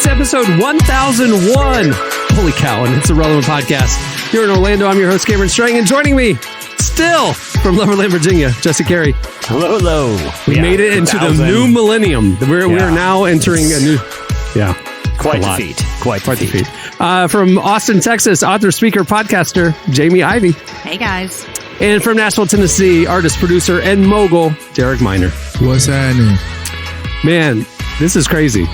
It's episode 1001. Holy cow, and it's a relevant podcast. Here in Orlando, I'm your host, Cameron Strang, and joining me, still from Loverland, Virginia, Jesse Carey. Hello. We made it into the new millennium. We are now entering a new... Yeah. Quite the feat. Quite the feat. From Austin, Texas, author, speaker, podcaster, Jamie Ivey. Hey, guys. And from Nashville, Tennessee, artist, producer, and mogul, Derek Miner. What's happening? Man, this is crazy.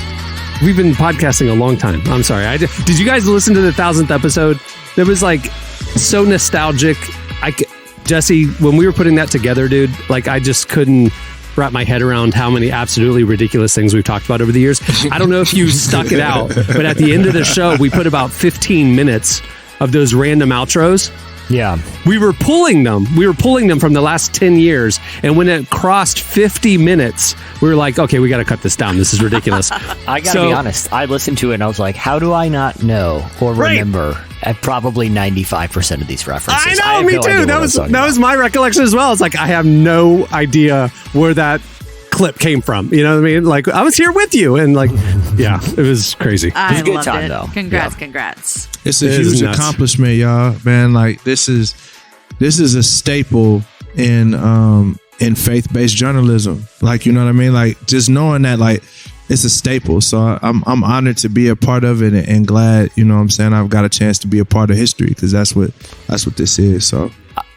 We've been podcasting a long time. I'm sorry. Did you guys listen to the 1000th episode? It was like so nostalgic. Jesse, when we were putting that together, dude, like I just couldn't wrap my head around how many absolutely ridiculous things we've talked about over the years. I don't know if you stuck it out, but at the end of the show, we put about 15 minutes of those random outros. Yeah. We were pulling them. From the last 10 years. And when it crossed 50 minutes, we were like, okay, we got to cut this down. This is ridiculous. I got to be honest. I listened to it and I was like, how do I not know or remember at probably 95% of these references? I know, me too. That was my recollection as well. It's like, I have no idea where that clip came from. You know what I mean? Like, I was here with you. And like, yeah, it was crazy. It was a good time, though. Congrats. It's a huge accomplishment, y'all. Man, like this is a staple in faith-based journalism. Like, you know what I mean? Like, just knowing that, like, it's a staple. So I'm honored to be a part of it and glad, you know what I'm saying, I've got a chance to be a part of history because that's what this is. So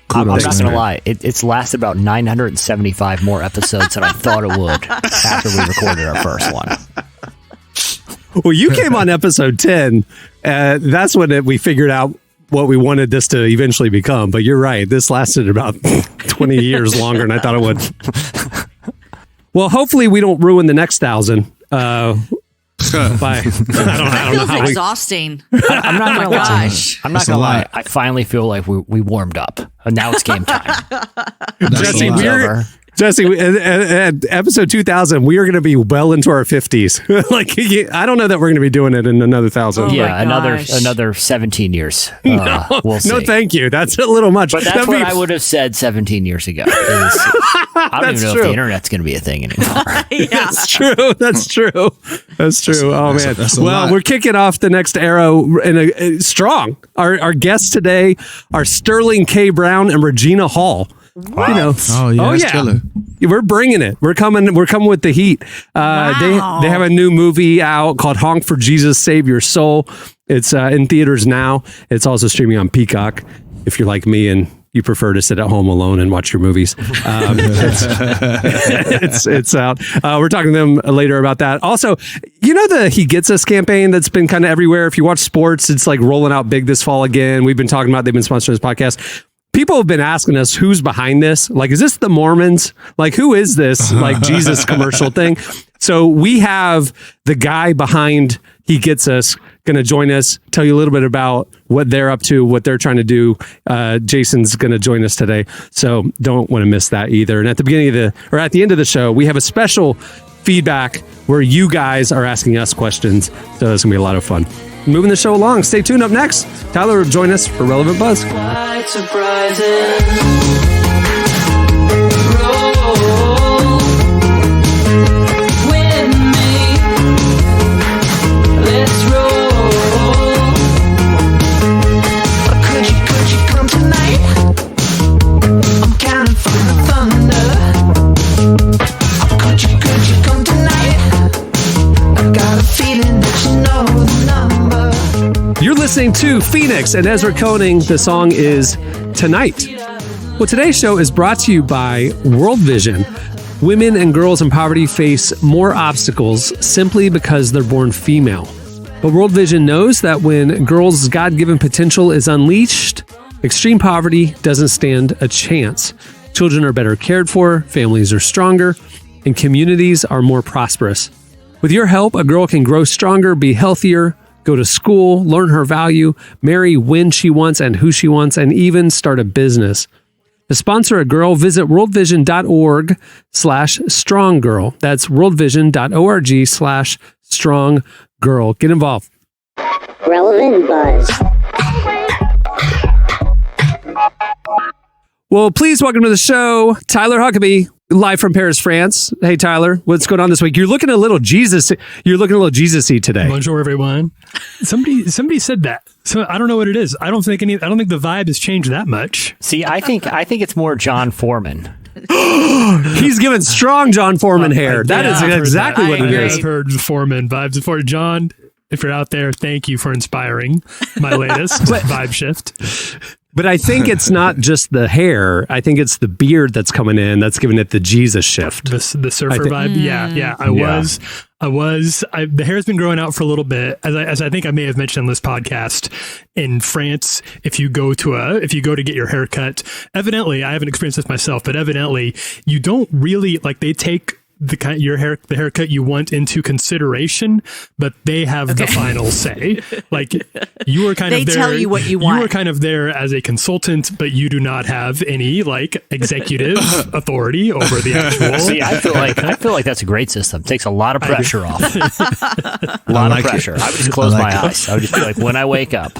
I'm not going to lie. It's lasted about 975 more episodes than I thought it would after we recorded our first one. Well, you came on episode 10. That's when we figured out what we wanted this to eventually become. But you're right. This lasted about 20 years longer than I thought it would. Well, hopefully we don't ruin the next 1,000. I don't know how exhausting. I'm not going to lie. I'm not going to lie. I finally feel like we warmed up. Now it's game time. Jesse, at episode 2000, we are going to be well into our 50s. Like, I don't know that we're going to be doing it in another 1,000. Another 17 years. We'll see. No, thank you. That's a little much. But that's what I would have said 17 years ago. I don't even know if the internet's going to be a thing anymore. That's true. That's true. Oh, man. Well, we're kicking off the next era in strong. Our guests today are Sterling K. Brown and Regina Hall. Wow. You know, we're bringing it. We're coming with the heat. Wow. They have a new movie out called Honk for Jesus, Save Your Soul. It's in theaters now. It's also streaming on Peacock. If you're like me and you prefer to sit at home alone and watch your movies, it's out. We're talking to them later about that. Also, you know the He Gets Us campaign that's been kind of everywhere. If you watch sports, it's like rolling out big this fall again. We've been talking about, they've been sponsoring this podcast. People have been asking us who's behind this. Like, is this the Mormons? Like, who is this? Like, Jesus commercial thing. So we have the guy behind He Gets Us going to join us, tell you a little bit about what they're up to, what they're trying to do. Jason's going to join us today. So don't want to miss that either. And at the beginning of at the end of the show, we have a special feedback where you guys are asking us questions. So it's going to be a lot of fun. Moving the show along. Stay tuned. Up next, Tyler will join us for Relevant Buzz. Quite surprising. Roll with me. Let's roll. Could you come tonight? I'm counting from the thunder. Could you come tonight? I got a feeling that you know the number. You're listening to Phoenix and Ezra Koenig. The song is Tonight. Well, today's show is brought to you by World Vision. Women and girls in poverty face more obstacles simply because they're born female. But World Vision knows that when girls' God-given potential is unleashed, extreme poverty doesn't stand a chance. Children are better cared for, families are stronger, and communities are more prosperous. With your help, a girl can grow stronger, be healthier, go to school, learn her value, marry when she wants and who she wants, and even start a business. To sponsor a girl, visit worldvision.org/stronggirl. That's worldvision.org/stronggirl. Get involved. Relevant Buzz. Well, please welcome to the show, Tyler Huckabee. live from Paris, France. Hey, Tyler, what's going on this week? You're looking a little Jesus-y today. Bonjour, everyone. Somebody said that. So I don't know what it is. I don't think the vibe has changed that much. See, I think it's more John Foreman. He's giving strong John Foreman hair. That is exactly what it is. I've heard Foreman vibes before. John, if you're out there, thank you for inspiring my latest vibe shift. But I think it's not just the hair. I think it's the beard that's coming in that's giving it the Jesus shift. The surfer vibe. Yeah. The hair's been growing out for a little bit. As I think I may have mentioned on this podcast, in France, if you go to get your hair cut, evidently, I haven't experienced this myself, but evidently you don't really they take the haircut you want into consideration, but they have the final say. Like you are kind of there. They tell you what you want. You are kind of there as a consultant, but you do not have any executive authority over the actual. See, I feel like that's a great system. Takes a lot of pressure off. A lot of pressure. I would just close my eyes. I would just be like, when I wake up,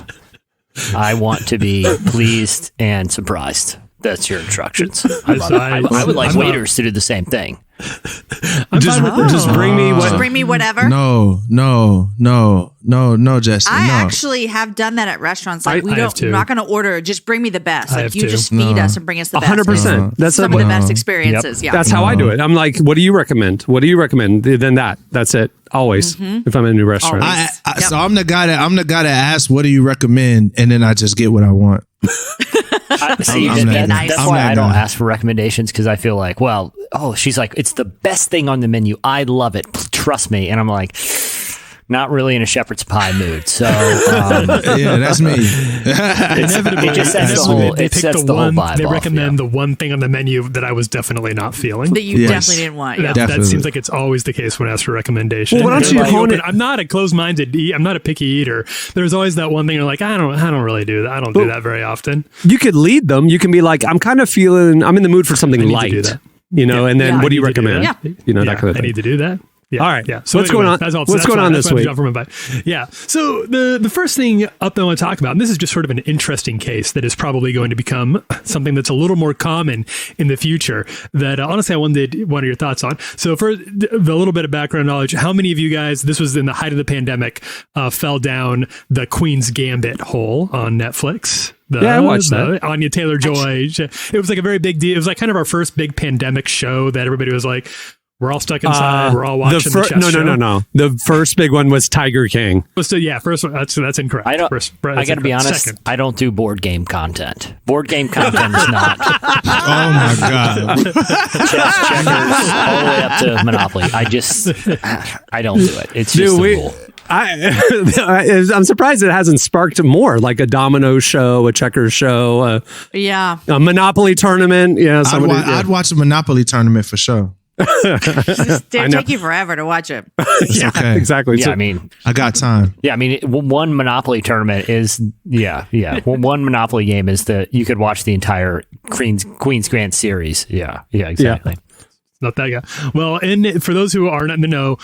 I want to be pleased and surprised. That's your instructions. I would like waiters to do the same thing. Just bring me whatever. No, Jesse. I actually have done that at restaurants. Like we're not going to order. Just bring me the best. Like you just feed us and bring us the best. 100%. That's some of the best experiences. Yep. Yeah, that's how I do it. I'm like, what do you recommend? Then that's it. Always. If I'm in a new restaurant. So I'm the guy that asks, what do you recommend? And then I just get what I want. That's why I don't ask for recommendations, because I feel like, she's like, it's the best thing on the menu. I love it. Trust me. And I'm like, not really in a shepherd's pie mood. So yeah, that's me. It just sets the whole. It sets the whole vibe. They off, recommend the one thing on the menu that I was definitely not feeling. That you definitely didn't want. Yeah. That seems like it's always the case when I ask for recommendation. Well, why don't you hone it? I'm not a closed-minded. I'm not a picky eater. There's always that one thing you're like, I don't really do that. I don't do that very often. You could lead them. You can be like, I'm kind of feeling. I'm in the mood for something light. And then what do you recommend? Yeah. That kind of thing. I need to do that. Yeah. All right. Yeah. So what's going on? What's going on this week? Yeah. So the first thing up that I want to talk about, and this is just sort of an interesting case that is probably going to become something that's a little more common in the future, that honestly I wanted one of your thoughts on. So for the little bit of background knowledge, how many of you guys, this was in the height of the pandemic, fell down the Queen's Gambit hole on Netflix? I watched that. Anya Taylor-Joy. It was like a very big deal. It was like kind of our first big pandemic show that everybody was like, we're all stuck inside. We're all watching the chess show. No. The first big one was Tiger King. So first one. That's incorrect. I got to be honest. Second. I don't do board game content. Board game content is not. Oh my god. Chess, checkers, all the way up to Monopoly. I don't do it. It's just a rule. I'm surprised it hasn't sparked more, like a domino show, a checkers show, a Monopoly tournament. Yeah, I'd watch a Monopoly tournament for sure. It'd take you forever to watch it. Okay. Exactly. Yeah, so, I got time. Yeah, one Monopoly tournament is one Monopoly game is you could watch the entire Queen's Grand series. Yeah, exactly. Not that guy. Well, and for those who aren't in the know,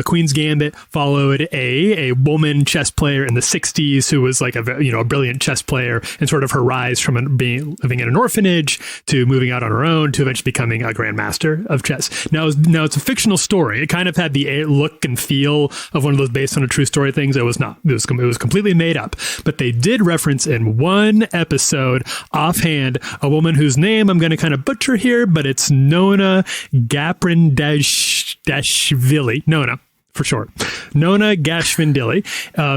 Queen's Gambit followed a woman chess player in the 60s who was like a brilliant chess player, and sort of her rise from living in an orphanage to moving out on her own to eventually becoming a grandmaster of chess. Now it's a fictional story. It kind of had the look and feel of one of those based on a true story things. It was not. It was completely made up. But they did reference in one episode offhand a woman whose name I'm going to kind of butcher here, but it's Nona Gaprindashvili. Nona, for short. Nona Gashvindili,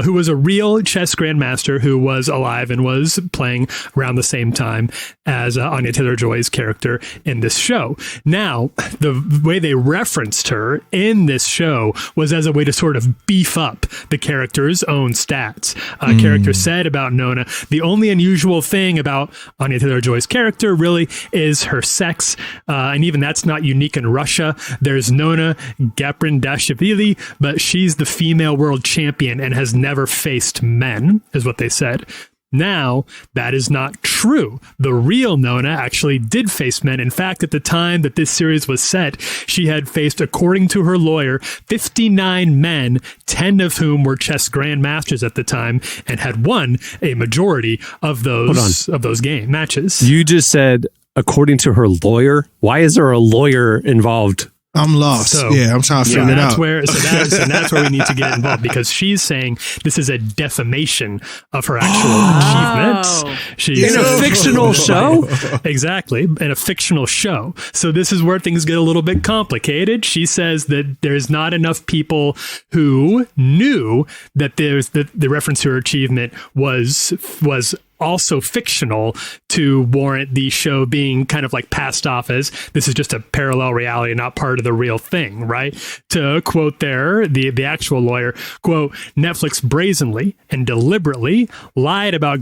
who was a real chess grandmaster who was alive and was playing around the same time as Anya Taylor-Joy's character in this show. Now, the way they referenced her in this show was as a way to sort of beef up the character's own stats. Character said about Nona, the only unusual thing about Anya Taylor-Joy's character really is her sex, and even that's not unique in Russia. There's Nona Gaprindashvili, but she's the female world champion and has never faced men, is what they said. Now, that is not true. The real Nona actually did face men. In fact, at the time that this series was set, she had faced, according to her lawyer, 59 men, 10 of whom were chess grandmasters at the time, and had won a majority of those game matches. You just said according to her lawyer. Why is there a lawyer involved? I'm lost. I'm trying to figure it out. That's where we need to get involved, because she's saying this is a defamation of her actual achievements. She's in a fictional show? Exactly, in a fictional show. So this is where things get a little bit complicated. She says that there's not enough people who knew that the reference to her achievement was also fictional to warrant the show being kind of like passed off as this is just a parallel reality, not part of the real thing, right? To quote the actual lawyer, quote, Netflix brazenly and deliberately lied about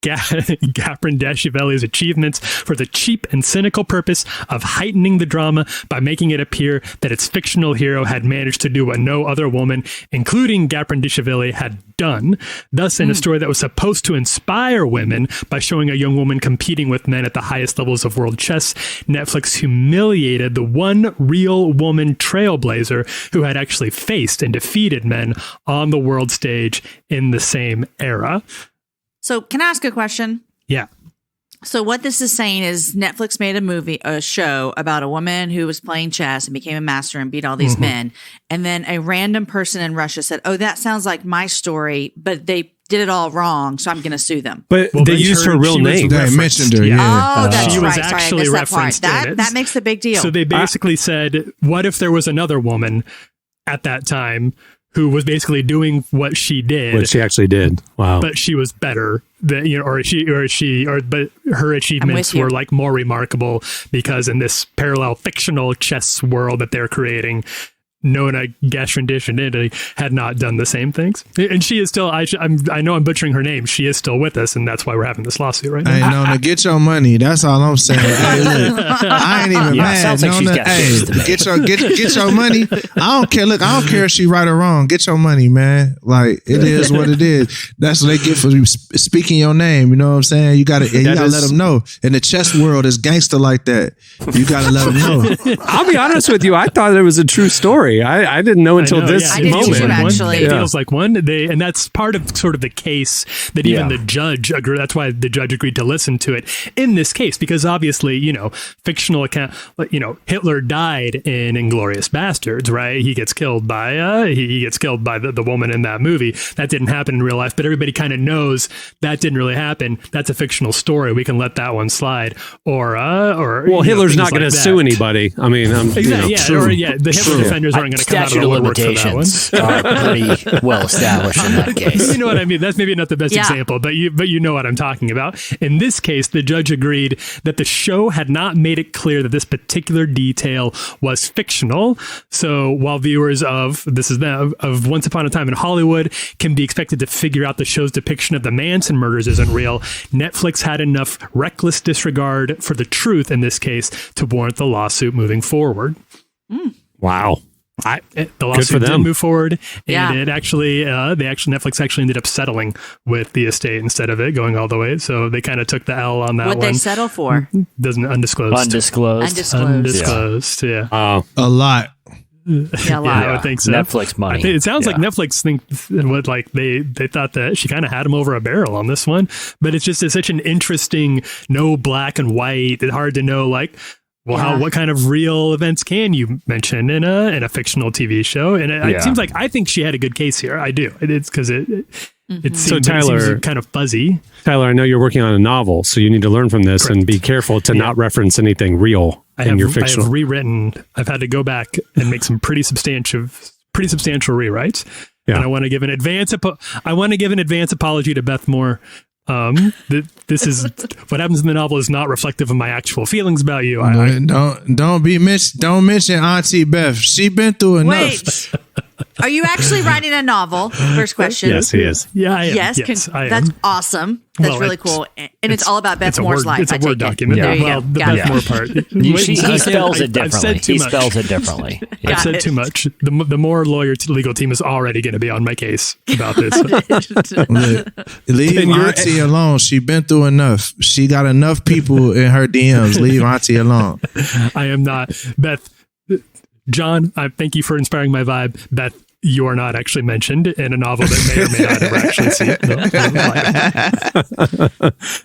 Gaprindashvili's achievements for the cheap and cynical purpose of heightening the drama by making it appear that its fictional hero had managed to do what no other woman, including Gaprindashvili, had done. Thus, in a story that was supposed to inspire women by showing a young woman competing with men at the highest levels of world chess, Netflix humiliated the one real woman trailblazer who had actually faced and defeated men on the world stage in the same era. So can I ask a question? Yeah. So what this is saying is Netflix made a show about a woman who was playing chess and became a master and beat all these men. And then a random person in Russia said, oh, that sounds like my story, but they did it all wrong, so I'm going to sue them. But they used her real name. They mentioned her, Oh, that's she was right. actually Sorry, I referenced that part. in it. That makes the big deal. So they basically said, what if there was another woman at that time who was basically doing what she did, what she actually did. Wow. But she was better than, but her achievements were like more remarkable because in this parallel fictional chess world that they're creating, Nona Gaprindashvili had not done the same things. And she is still, I know I'm butchering her name. She is still with us, and that's why we're having this lawsuit right now. Hey, Nona, get your money. That's all I'm saying. Hey, look, I ain't even mad. Sounds like Nona, get your money. I don't care. Look, I don't care if she right or wrong. Get your money, man. Like, it is what it is. That's what they get for speaking your name. You know what I'm saying? You gotta let them know. In the chess world, it's gangster like that. You gotta let them know. I'll be honest with you. I thought it was a true story. I didn't know until this moment. It feels like one. And that's part of sort of the case that even the judge agreed. That's why the judge agreed to listen to it in this case, because obviously, fictional account, Hitler died in Inglourious Bastards, right? He gets killed by the woman in that movie. That didn't happen in real life, but everybody kind of knows that didn't really happen. That's a fictional story. We can let that one slide. Or Hitler's not going to sue anybody. I mean, exactly. The Hitler defenders aren't going to come out of the woodwork for that one. Are pretty well established in that case. You know what I mean? That's maybe not the best example, but you know what I'm talking about. In this case, the judge agreed that the show had not made it clear that this particular detail was fictional. So while viewers of Once Upon a Time in Hollywood can be expected to figure out the show's depiction of the Manson murders isn't real, Netflix had enough reckless disregard for the truth in this case to warrant the lawsuit moving forward. Wow. The lawsuit did move forward, and it actually, Netflix actually ended up settling with the estate instead of it going all the way. So they kind of took the L on that one. What'd they settle for? Doesn't undisclosed. Undisclosed. Yeah. A lot. Yeah, a lot. I would think so. Netflix money. It sounds like Netflix they thought that she kind of had him over a barrel on this one, but it's such an interesting, no black and white. It's hard to know what kind of real events can you mention in a fictional TV show? And it seems like I think she had a good case here. I do. It's because it seems kind of fuzzy. Tyler, I know you're working on a novel, so you need to learn from this and be careful to not reference anything real in your fictional. I have rewritten. I've had to go back and make some pretty substantial rewrites. Yeah. And I want to give an advance apology to Beth Moore. This is what happens in the novel is not reflective of my actual feelings about you. Don't mention Auntie Beth. She been through enough. Wait, are you actually writing a novel? First question. Yes, he is. Yeah, I am. Yes, I am. That's awesome. That's really cool, and it's all about Beth Moore's life. It's a Word document. There you Well, go. the Got Beth it. Moore part. He spells it differently. He spells it differently. I've said too much. The Moore legal team is already going to be on my case about this. Leave Auntie alone. She been through enough. She got enough people in her DMs. Leave Auntie alone. I am not. Beth, John, I thank you for inspiring my vibe. Beth, you are not actually mentioned in a novel that may or may not ever actually see it.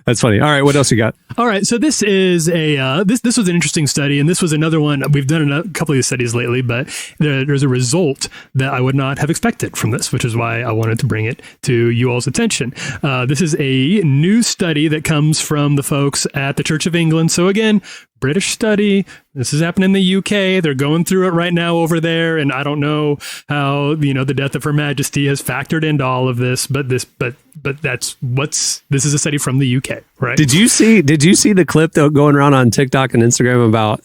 That's funny. All right, what else you got? All right, so this is this was an interesting study, and this was another one. We've done a couple of these studies lately, but there's a result that I would not have expected from this, which is why I wanted to bring it to you all's attention. This is a new study that comes from the folks at the Church of England. So again, British study. This is happening in the UK. They're going through it right now over there, and I don't know how the death of Her Majesty has factored into all of this, but this is a study from the UK, right? Did you see the clip though going around on TikTok and Instagram about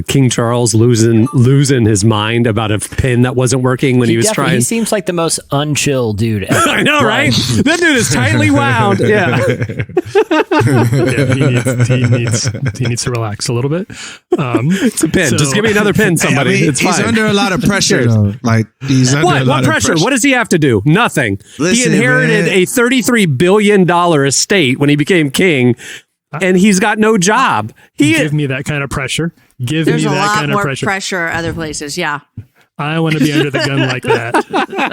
King Charles losing his mind about a pen that wasn't working when he was trying? He seems like the most unchill dude ever. I know, right? That dude is tightly wound. Yeah. He needs to relax a little bit. It's a pen. Just give me another pen, somebody. Hey, it's he's fine. under a lot of pressure, though. Like he's under a lot What of pressure? What does he have to do? Nothing. Listen, he inherited man. a $33 billion estate when he became king, and he's got no job. Give me that kind of pressure. There's me a that lot kind of more pressure. pressure other places. Yeah. I want to be under the gun like that.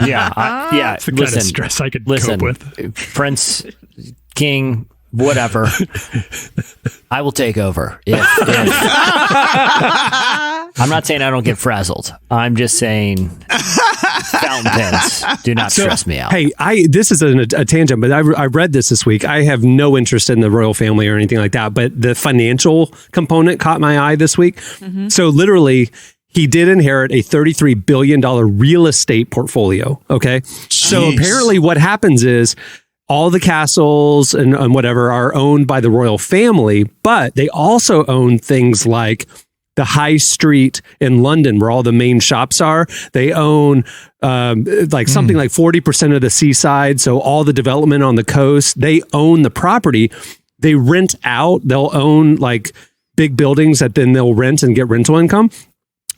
Yeah. It's the kind of stress I could cope with. Prince, King, whatever. I will take over. I'm not saying I don't get frazzled. I'm just saying fountain pens do not stress me out. Hey, this is a tangent, but I read this week. I have no interest in the royal family or anything like that, but the financial component caught my eye this week. Mm-hmm. So literally, he did inherit a $33 billion real estate portfolio. Okay. Jeez. So apparently what happens is all the castles and whatever are owned by the royal family, but they also own things like the high street in London where all the main shops are. They own something like 40% of the seaside. So all the development on the coast, they own the property. They rent out. They'll own like big buildings that then they'll rent and get rental income.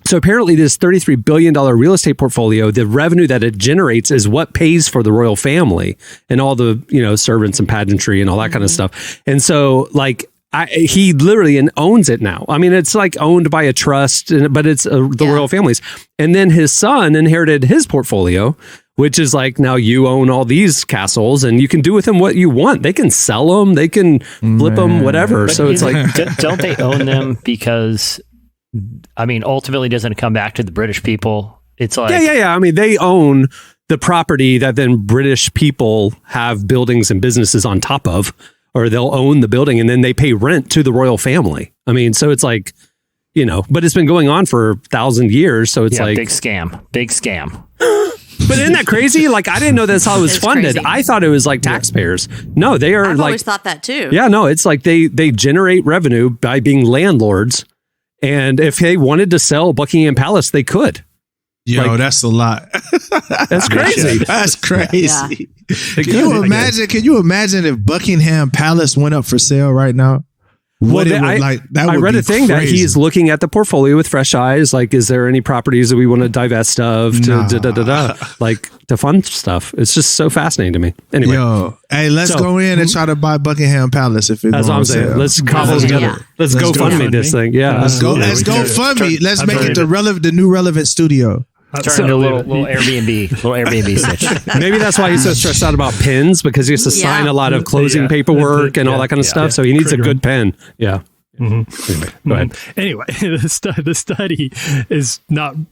So apparently this $33 billion real estate portfolio, the revenue that it generates is what pays for the royal family and all the, servants and pageantry and all that kind of stuff. And so he literally owns it now. I mean, it's like owned by a trust, but it's the royal families. And then his son inherited his portfolio, which is like, now you own all these castles and you can do with them what you want. They can sell them. They can flip them, whatever. But so it's like, don't they own them because, ultimately doesn't it come back to the British people? It's like, yeah. I mean, they own the property that then British people have buildings and businesses on top of, or they'll own the building and then they pay rent to the royal family. I mean, so it's like, but it's been going on for 1,000 years. So it's like big scam. But isn't that crazy? Like, I didn't know that's how it was funded. Crazy. I thought it was like taxpayers. No, they are I've like, always thought that too. yeah, no, it's like they generate revenue by being landlords. And if they wanted to sell Buckingham Palace, they could. Yo, that's a lot. That's crazy. That's crazy. Yeah. Can you imagine if Buckingham Palace went up for sale right now? I read a thing that he's looking at the portfolio with fresh eyes. Like, is there any properties that we want to divest of to fund stuff? It's just so fascinating to me. Anyway, let's go in and try to buy Buckingham Palace if it's that's what I'm saying. Let's cobble together. Yeah. Let's go fund me this thing. Yeah, Let's go fund me. Let's make it the new relevant studio. Turn into a little Airbnb stitch. Maybe that's why he's so stressed out about pens, because he has to sign a lot of closing paperwork and all that kind of stuff. So he needs a good pen. Yeah. Mm-hmm. Anyway, the study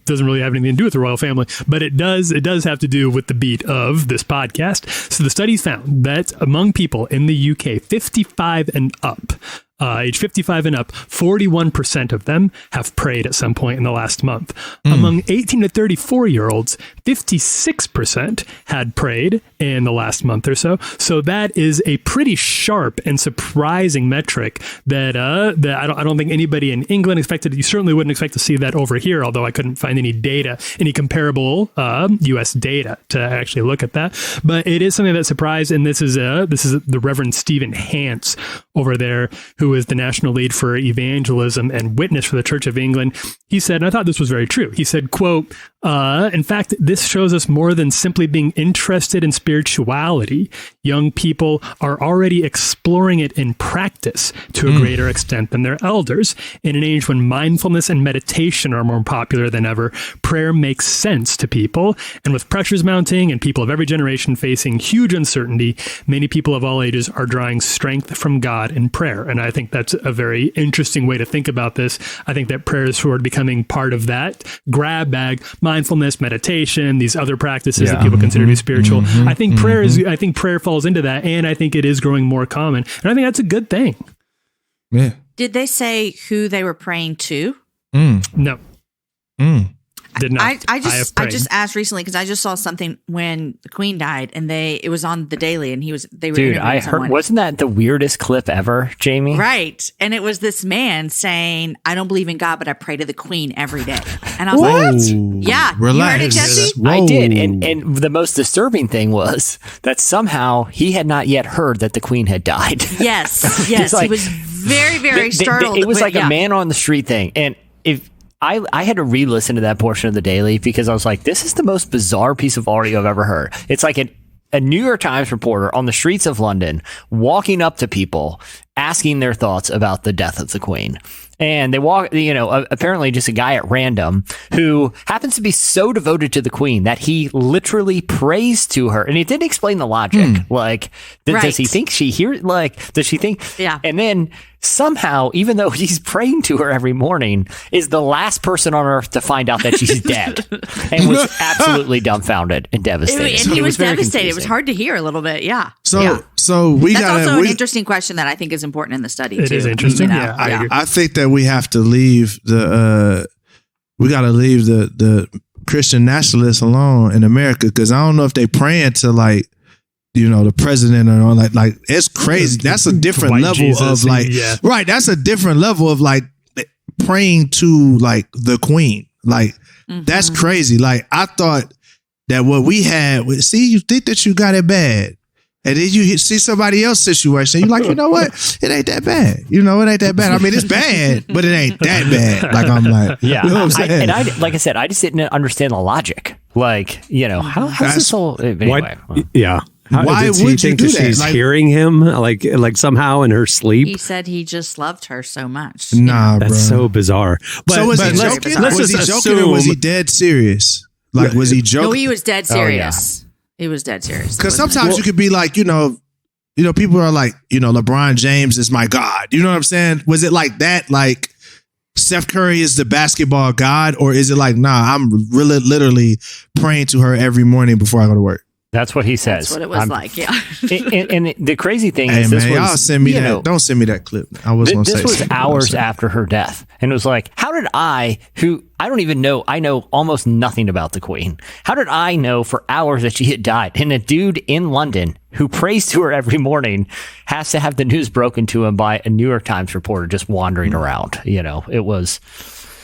doesn't really have anything to do with the royal family, but it does have to do with the beat of this podcast. So the study found that among people in the UK 55 and up, age 55 and up, 41% of them have prayed at some point in the last month. Among 18 to 34-year-olds, 56% had prayed in the last month or so. So that is a pretty sharp and surprising metric that I don't think anybody in England expected. You certainly wouldn't expect to see that over here, although I couldn't find any comparable U.S. data to actually look at that. But it is something that surprised, and this is the Reverend Stephen Hance over there, who is the national lead for evangelism and witness for the Church of England. He said, and I thought this was very true, he said, quote, In fact, this shows us more than simply being interested in spirituality. Young people are already exploring it in practice to a greater extent than their elders. In an age when mindfulness and meditation are more popular than ever, prayer makes sense to people. And with pressures mounting and people of every generation facing huge uncertainty, many people of all ages are drawing strength from God in prayer. And I think that's a very interesting way to think about this. I think that prayer is sort of becoming part of that grab bag, mindfulness, meditation, these other practices that people consider to be spiritual. I think prayer falls into that, and I think it is growing more common. And I think that's a good thing. Yeah. Did they say who they were praying to? No. Did not. I just asked recently because I just saw something when the Queen died, and it was on the Daily, and they were Dude, interviewing I someone. heard, wasn't that the weirdest clip ever, Jamie? Right. And it was this man saying, I don't believe in God, but I pray to the Queen every day. And I was like, yeah, Relax. you heard it, Jesse? I did. And the most disturbing thing was that somehow he had not yet heard that the Queen had died. Yes. It's like- he was very, very startled. It was like Yeah. a man on the street thing. And if I had to re-listen to that portion of the Daily because I was like, this is the most bizarre piece of audio I've ever heard. It's like a New York Times reporter on the streets of London walking up to people, asking their thoughts about the death of the Queen. And they walk, apparently just a guy at random who happens to be so devoted to the Queen that he literally prays to her. And he didn't explain the logic. Like, does he think she hears? Like, does she think? Yeah. And then somehow, even though he's praying to her every morning, is the last person on earth to find out that she's dead and was absolutely dumbfounded and devastated. And he was very devastated. It was confusing. hard to hear a little bit. Yeah. So That's gotta. also an interesting question that I think is important in the study. It too. is interesting. You know? Yeah, I agree. I think that we have to leave the Christian nationalists alone in America because I don't know if they praying to the president or like it's crazy. That's a different White level Jesus, of right. That's a different level of praying to the Queen. That's crazy. I thought that what we had. See, you think that you got it bad. And then you see somebody else's situation. You're like, you know what? It ain't that bad. It ain't that bad. I mean, it's bad, but it ain't that bad. I'm like, Yeah. you know what I'm saying? Like I said, I just didn't understand the logic. How's this all? Anyway. Yeah. Why Does he would you think do that that? she's hearing him like somehow in her sleep? He said he just loved her so much. Nah, bro. That's so bizarre. But, So was he let's- joking? let's Was he just joking or was he assume- dead serious? Was he joking? No, he was dead serious. He was dead serious. Because sometimes you could be like, people are like, LeBron James is my God. You know what I'm saying? Was it like that? Like Steph Curry is the basketball god? Or is it like, nah, I'm really literally praying to her every morning before I go to work? That's what he says. That's what it was like. Yeah. And the crazy thing Hey, is, this man, was, y'all send me that. Don't send me that clip. I was going to say this was something. hours after her death. And it was like, how did I don't even know, I know almost nothing about the Queen. How did I know for hours that she had died? And a dude in London who prays to her every morning has to have the news broken to him by a New York Times reporter just wandering around. It was...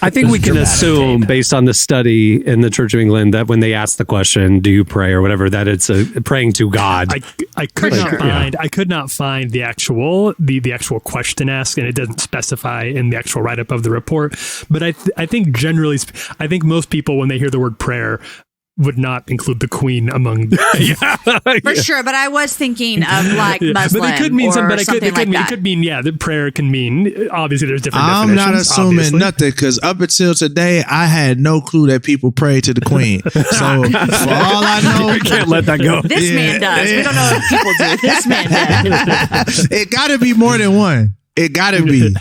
I think we can assume, based on the study in the Church of England, that when they ask the question, "Do you pray?" or whatever, that it's a praying to God. I could not find the actual question asked, and it doesn't specify in the actual write up of the report. But I think generally, I think most people when they hear the word prayer would not include the Queen among For sure, but I was thinking of Muslim, but it could mean or it could mean the prayer can mean obviously there's different I'm definitions. not assuming obviously. nothing because up until today, I had no clue that people pray to the Queen. So for all I know, You can't let that go. This man does. We don't know if people do. This man does. it got to be more than one. It got to be.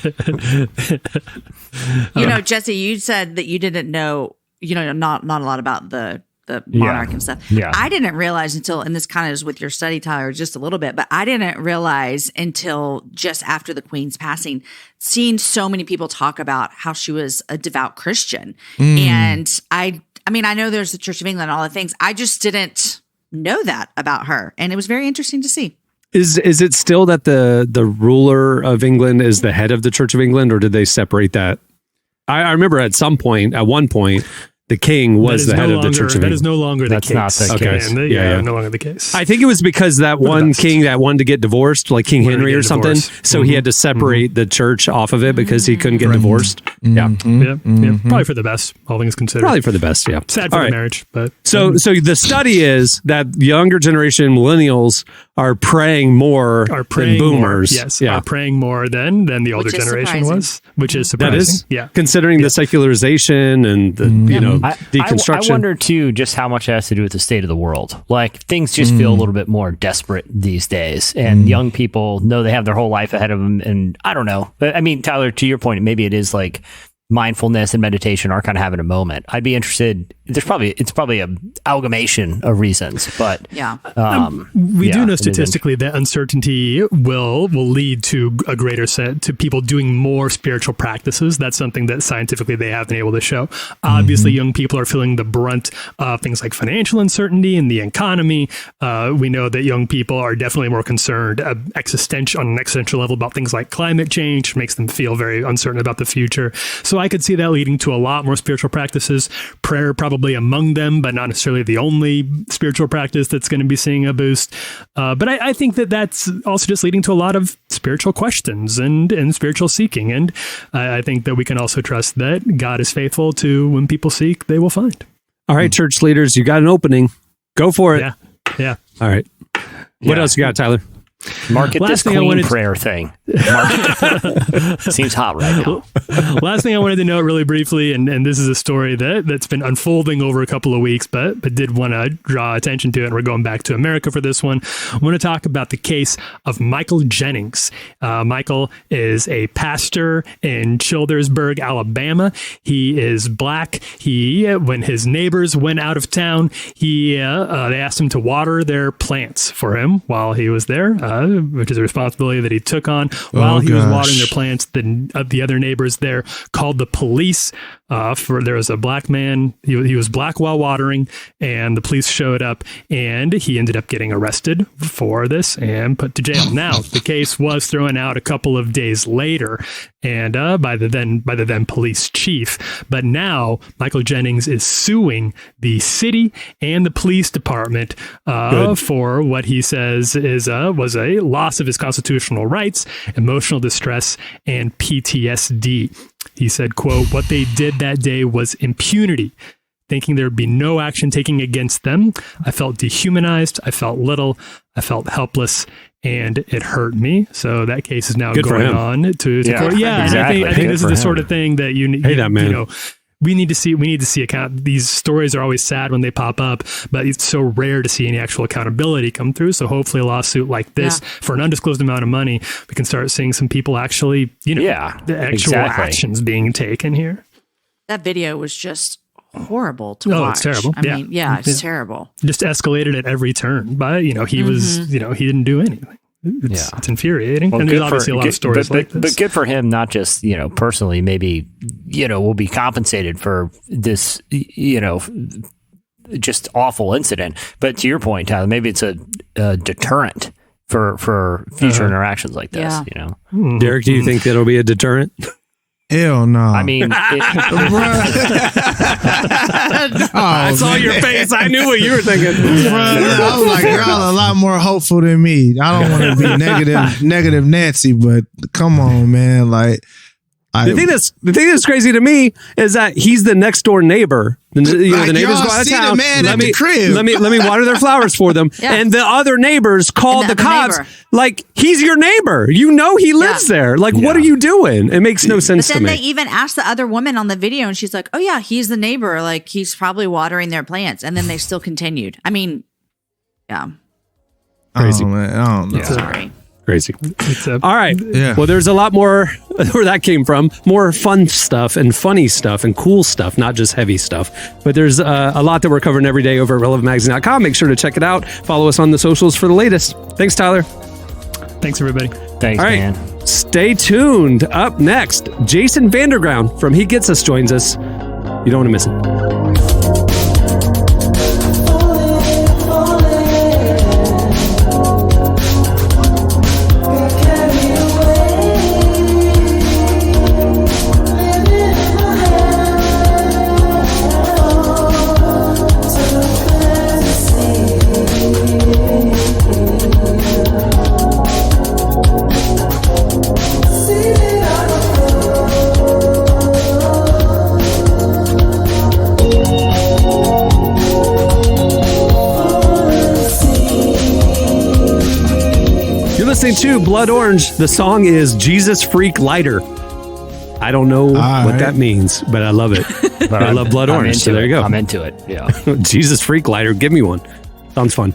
Jesse, you said that you didn't know, not a lot about the monarch and stuff. Yeah. I didn't realize until, and this kind of is with your study, Tyler, just a little bit, but I didn't realize until just after the Queen's passing, seeing so many people talk about how she was a devout Christian. And I know there's the Church of England and all the things. I just didn't know that about her. And it was very interesting to see. Is it still that the ruler of England is the head of the Church of England, or did they separate that? I remember at one point, the king was the head of the Church of England. That is no longer the case. That's not the case. No longer the case. I think it was because that one king that wanted to get divorced, like King Henry or something, so he had to separate the church off of it because he couldn't get divorced. Yeah. Probably for the best, all things considered. Probably for the best, yeah. Sad for the marriage, but... So the study is that younger generation millennials are praying more than boomers. Are praying more than the older generation was, which is surprising. That is, considering the secularization and the deconstruction. I wonder too just how much it has to do with the state of the world. Like things just feel a little bit more desperate these days, and young people know they have their whole life ahead of them. And I don't know. I mean, Tyler, to your point, maybe it is like mindfulness and meditation are kind of having a moment. I'd be interested. It's probably a amalgamation of reasons, but we do know statistically that uncertainty will lead to a greater set to people doing more spiritual practices. That's something that scientifically they have been able to show. Obviously, young people are feeling the brunt of things like financial uncertainty and the economy. We know that young people are definitely more concerned on an existential level about things like climate change, makes them feel very uncertain about the future. So I could see that leading to a lot more spiritual practices. Prayer probably among them, but not necessarily the only spiritual practice that's going to be seeing a boost. But I think that that's also just leading to a lot of spiritual questions and spiritual seeking. And I think that we can also trust that God is faithful to when people seek, they will find. All right, church leaders, you got an opening. Go for it. Yeah. All right. What else you got, Tyler? Market this queen prayer thing. Seems hot right now. Last thing I wanted to note really briefly, and this is a story that's been unfolding over a couple of weeks, but did want to draw attention to it, and we're going back to America for this one. I want to talk about the case of Michael Jennings. Michael is a pastor in Childersburg, Alabama. He is black. When his neighbors went out of town, they asked him to water their plants for him while he was there. Which is a responsibility that he took on while he was watering their plants. The other neighbors there called the police. There was a black man. He was black while watering, and the police showed up, and he ended up getting arrested for this and put to jail. Now, the case was thrown out a couple of days later, and by the then police chief. But now Michael Jennings is suing the city and the police department for what he says was a loss of his constitutional rights, emotional distress, and PTSD. He said, quote, "What they did that day was impunity. Thinking there would be no action taken against them. I felt dehumanized. I felt little. I felt helpless. And it hurt me." So that case is now going on to court. Yeah, exactly. I think this is the sort of thing that you need. We need to see account. These stories are always sad when they pop up, but it's so rare to see any actual accountability come through. So hopefully a lawsuit like this for an undisclosed amount of money, we can start seeing some people actually, the actual actions being taken here. That video was just horrible to watch. It's terrible. I mean, it's terrible. Just escalated at every turn. But he was, he didn't do anything. It's infuriating. Well, and there's obviously a lot of stories like this. But good for him, not just, personally, maybe, will be compensated for this, just awful incident. But to your point, Tyler, maybe it's a deterrent for future interactions like this, Derek, do you think that'll be a deterrent? Hell no. I mean, I saw your face. I knew what you were thinking. I was like, y'all a lot more hopeful than me. I don't want to be negative Nancy, but come on, man. Like, the thing that's crazy to me is that he's the next door neighbor. The neighbors go out of town. Let me water their flowers for them. Yeah. And the other neighbors called the cops. Neighbor. Like, he's your neighbor. He lives there. Like, what are you doing? It makes no sense to me. But then they even asked the other woman on the video, and she's like, "Oh yeah, he's the neighbor. Like, he's probably watering their plants." And then they still continued. I mean, crazy. Oh, man. I don't know. Sorry. Crazy. All right. Yeah. Well, there's a lot more where that came from. More fun stuff and funny stuff and cool stuff, not just heavy stuff. But there's a lot that we're covering every day over at relevantmagazine.com. Make sure to check it out. Follow us on the socials for the latest. Thanks, Tyler. Thanks, everybody. Thanks, all right, man. Stay tuned. Up next, Jason Vanderground from He Gets Us joins us. You don't want to miss it. listening to Blood Orange. The song is Jesus Freak Lighter. I don't know what that means, but I love it. But I love Blood Orange, so there you go. I'm into it, yeah. Jesus Freak Lighter, give me one. Sounds fun.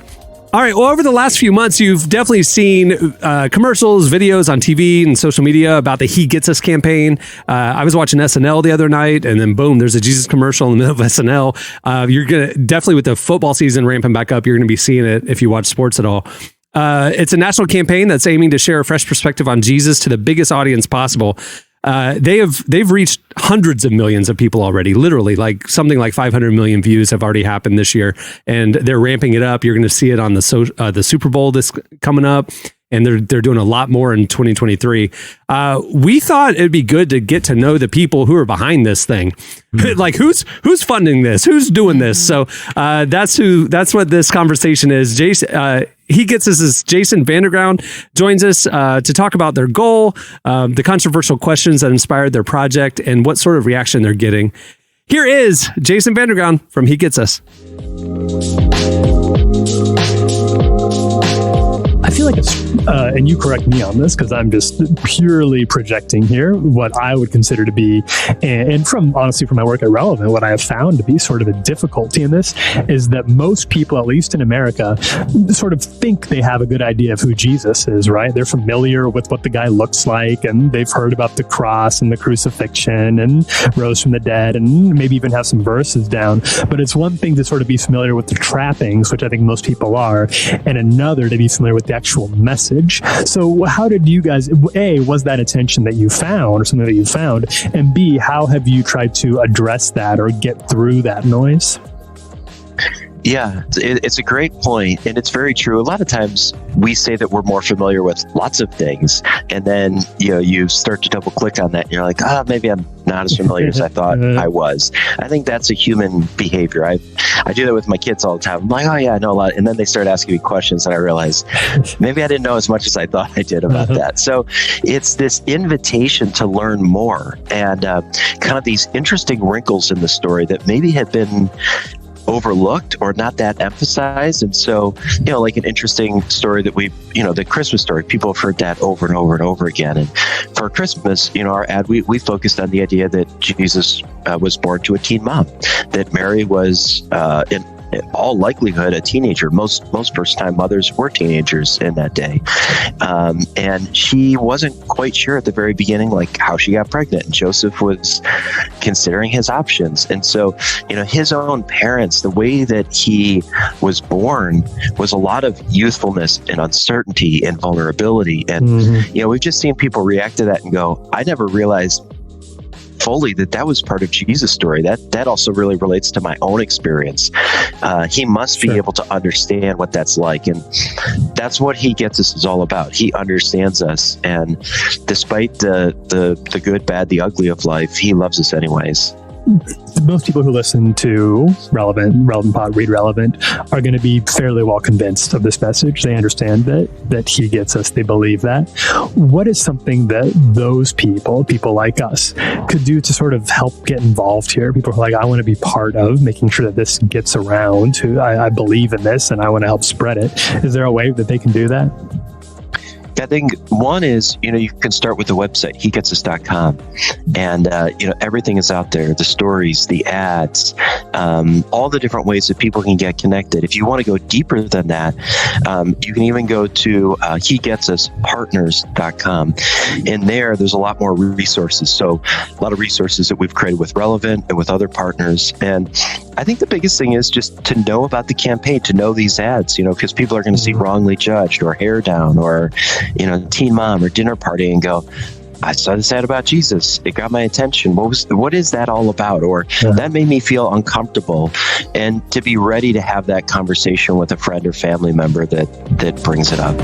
All right, well, over the last few months, you've definitely seen commercials, videos on TV and social media about the He Gets Us campaign. I was watching SNL the other night, and then boom, there's a Jesus commercial in the middle of SNL. You're going to, definitely with the football season ramping back up, you're going to be seeing it if you watch sports at all. It's a national campaign that's aiming to share a fresh perspective on Jesus to the biggest audience possible. They've reached hundreds of millions of people already, literally like something like 500 million views have already happened this year, and they're ramping it up. You're going to see it on the Super Bowl this coming up, and they're doing a lot more in 2023. We thought it'd be good to get to know the people who are behind this thing. Like who's funding this? Who's doing this? So that's what this conversation is. Jason, He Gets Us is Jason Vanderground joins us to talk about their goal, the controversial questions that inspired their project, and what sort of reaction they're getting. Here is Jason Vanderground from He Gets Us. I feel like it's, and you correct me on this because I'm just purely projecting here, what I would consider to be, and from honestly from my work at Relevant, what I have found to be sort of a difficulty in this is that most people, at least in America, sort of think they have a good idea of who Jesus is, right? They're familiar with what the guy looks like, and they've heard about the cross and the crucifixion and rose from the dead, and maybe even have some verses down. But it's one thing to sort of be familiar with the trappings, which I think most people are, and another to be familiar with the actual message. So how did you guys, A, was that a tension that you found or something that you found? And B, how have you tried to address that or get through that noise? Yeah, it's a great point, and it's very true. A lot of times we say that we're more familiar with lots of things, and then you start to double click on that, and you're like, maybe I'm not as familiar as I thought I was. I think that's a human behavior. I do that with my kids all the time. I'm like, oh yeah, I know a lot, and then they start asking me questions, and I realize maybe I didn't know as much as I thought I did about that. So it's this invitation to learn more, and kind of these interesting wrinkles in the story that maybe had been overlooked or not that emphasized. And so, like an interesting story that the Christmas story, people have heard that over and over and over again. And for Christmas, our ad, we focused on the idea that Jesus was born to a teen mom, that Mary was in all likelihood a teenager. Most first-time mothers were teenagers in that day. And she wasn't quite sure at the very beginning, like how she got pregnant. And Joseph was considering his options. And so, his own parents, the way that he was born was a lot of youthfulness and uncertainty and vulnerability. And, we've just seen people react to that and go, I never realized fully that was part of Jesus' story. That also really relates to my own experience. He must be able to understand what that's like, and that's what He Gets Us is all about. He understands us, and despite the good, bad, the ugly of life, He loves us anyways. Most people who listen to Relevant Pod, Read Relevant, are going to be fairly well convinced of this message. They understand that He gets us. They believe that. What is something that those people like us, could do to sort of help get involved here? People are like, I want to be part of making sure that this gets around. I believe in this, and I want to help spread it. Is there a way that they can do that? I think one is, you can start with the website, hegetsus.com, and, everything is out there, the stories, the ads, all the different ways that people can get connected. If you want to go deeper than that, you can even go to hegetsuspartners.com, and there's a lot more resources. So a lot of resources that we've created with Relevant and with other partners. And I think the biggest thing is just to know about the campaign, to know these ads, because people are going to see Wrongly Judged or Hair Down or Teen Mom or Dinner Party and go, I saw this ad about Jesus. It got my attention. What is that all about? Or that made me feel uncomfortable. And to be ready to have that conversation with a friend or family member that brings it up.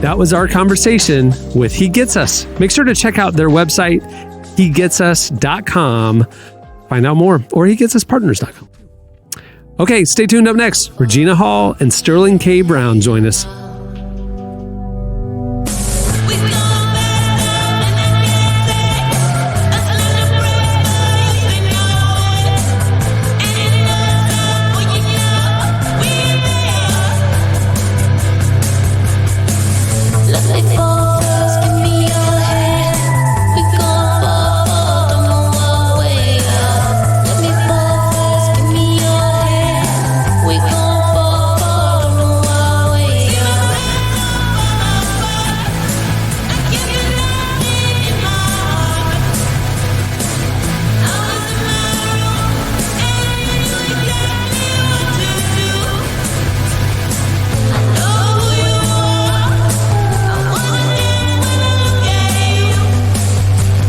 That was our conversation with He Gets Us. Make sure to check out their website, hegetsus.com. Find out more, or hegetsuspartners.com. Okay, stay tuned. Up next, Regina Hall and Sterling K. Brown join us.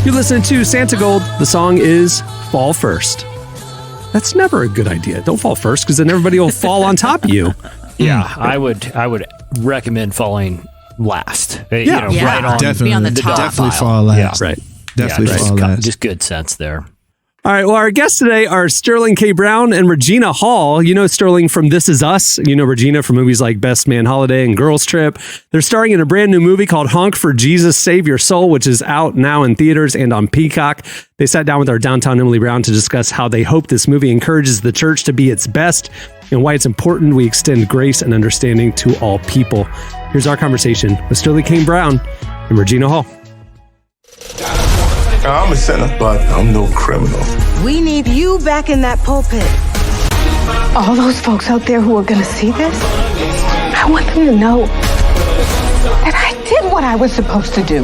You're listening to Santa Gold. The song is Fall First. That's never a good idea. Don't fall first, because then everybody will fall on top of you. Yeah, I would recommend falling last. Yeah. Right on. Definitely, Be on the top. definitely fall last. Right. Definitely fall Just, last. just good sense there. All right. Well, our guests today are Sterling K. Brown and Regina Hall. You know Sterling from This Is Us. You know Regina from movies like Best Man Holiday and Girls Trip. They're starring in a brand new movie called Honk for Jesus, Save Your Soul, which is out now in theaters and on Peacock. They sat down with our downtown Emily Brown to discuss how they hope this movie encourages the church to be its best and why it's important we extend grace and understanding to all people. Here's our conversation with Sterling K. Brown and Regina Hall. I'm a sinner, but I'm no criminal. We need you back in that pulpit. All those folks out there who are going to see this, I want them to know that I did what I was supposed to do.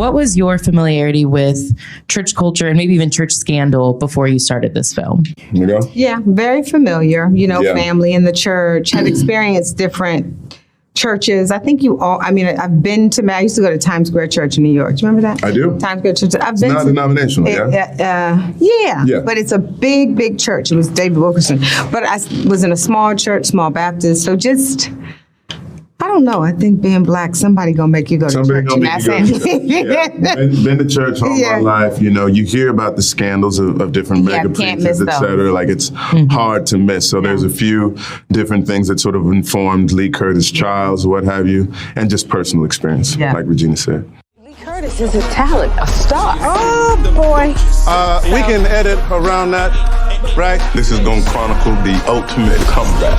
What was your familiarity with church culture and maybe even church scandal before you started this film? You know? Yeah, very familiar. Family in the church, have experienced different churches. I think I've been to, I used to go to Times Square Church in New York. Do you remember that? I do. Times Square Church. I've It's been not to, denominational, yeah? Yeah, but it's a big, big church. It was David Wilkerson. But I was in a small church, small Baptist. So just, I don't know. I think being black, somebody gonna make you go to church. Gonna make you go to church. Yeah. Been to church all my life. You hear about the scandals of different mega preachers, et cetera. Like, it's hard to miss. So there's a few different things that sort of informed Lee Curtis Childs, what have you, and just personal experience, like Regina said. Lee Curtis is a talent, a star. Oh, boy. We can edit around that, right? This is going to chronicle the ultimate comeback.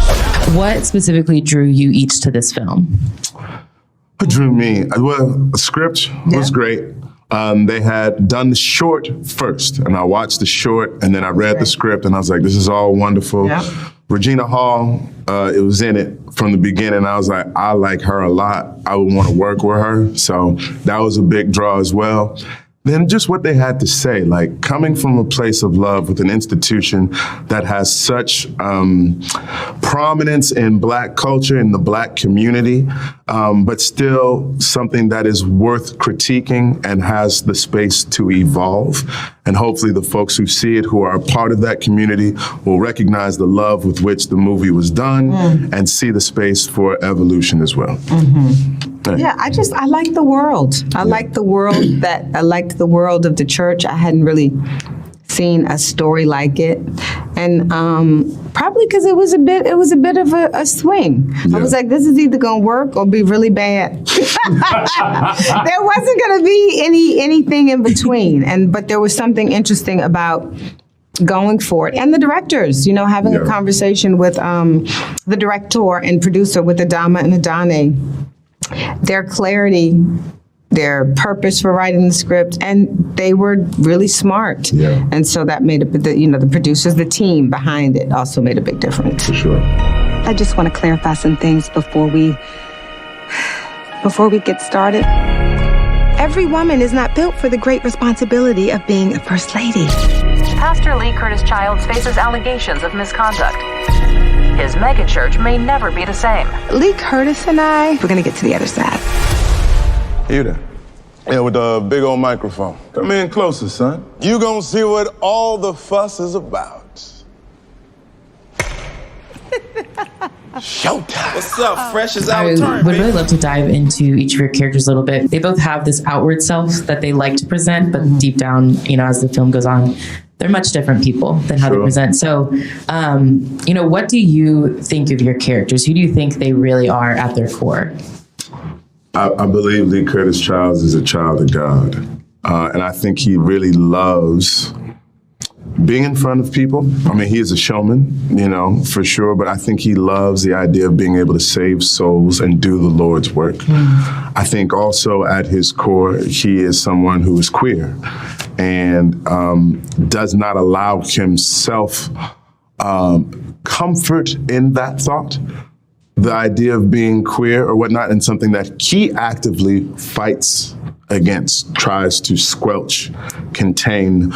What specifically drew you each to this film? What drew me? Well, the script was great. They had done the short first, and I watched the short, and then I read the script, and I was like, this is all wonderful. Yeah. Regina Hall, it was in it from the beginning. I was like, I like her a lot. I would want to work with her. So that was a big draw as well. Then just what they had to say, like coming from a place of love with an institution that has such prominence in Black culture, in the Black community, but still something that is worth critiquing and has the space to evolve. And hopefully the folks who see it, who are a part of that community, will recognize the love with which the movie was done and see the space for evolution as well. Yeah, I like the world. I like the world of the church. I hadn't really seen a story like it, and probably because it was a bit of a swing. I was like, this is either gonna work or be really bad. There wasn't gonna be anything in between, but there was something interesting about going for it. And the directors, having a conversation with the director and producer, with Adama and Adane. Their clarity, their purpose for writing the script, and they were really smart. Yeah. And so that made the producers, the team behind it also made a big difference. For sure. I just want to clarify some things before we get started. Every woman is not built for the great responsibility of being a first lady. Pastor Lee Curtis Childs faces allegations of misconduct. His megachurch may never be the same. Lee Curtis and we're going to get to the other side. You there? Yeah, with the big old microphone. Come in closer, son. You gonna see what all the fuss is about. Showtime. What's up? Fresh as I would really love to dive into each of your characters a little bit. They both have this outward self that they like to present, but deep down, as the film goes on, they're much different people than how they present. So, what do you think of your characters? Who do you think they really are at their core? I believe Lee Curtis Childs is a child of God. And I think he really loves being in front of people. I mean, he is a showman, for sure, but I think he loves the idea of being able to save souls and do the Lord's work. I think also at his core, he is someone who is queer and does not allow himself comfort in that thought, the idea of being queer or whatnot, and something that he actively fights against, tries to squelch, contain,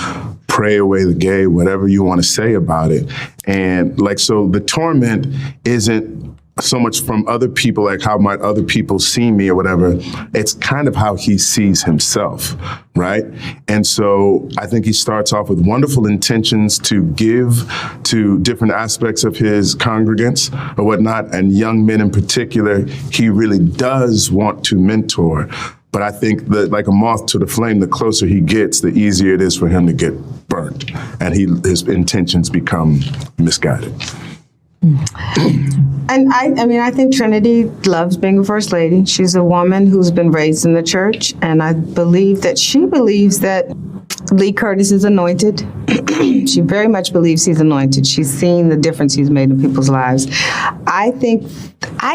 pray away the gay, whatever you want to say about it. And so the torment isn't so much from other people, like how might other people see me or whatever. It's kind of how he sees himself, right? And so I think he starts off with wonderful intentions to give to different aspects of his congregants or whatnot, and young men in particular, he really does want to mentor. But I think that like a moth to the flame, the closer he gets, the easier it is for him to get burnt, and his intentions become misguided. And I think Trinity loves being a first lady. She's a woman who's been raised in the church, and I believe that she believes that Lee Curtis is anointed. She very much believes he's anointed. She's seen the difference he's made in people's lives. I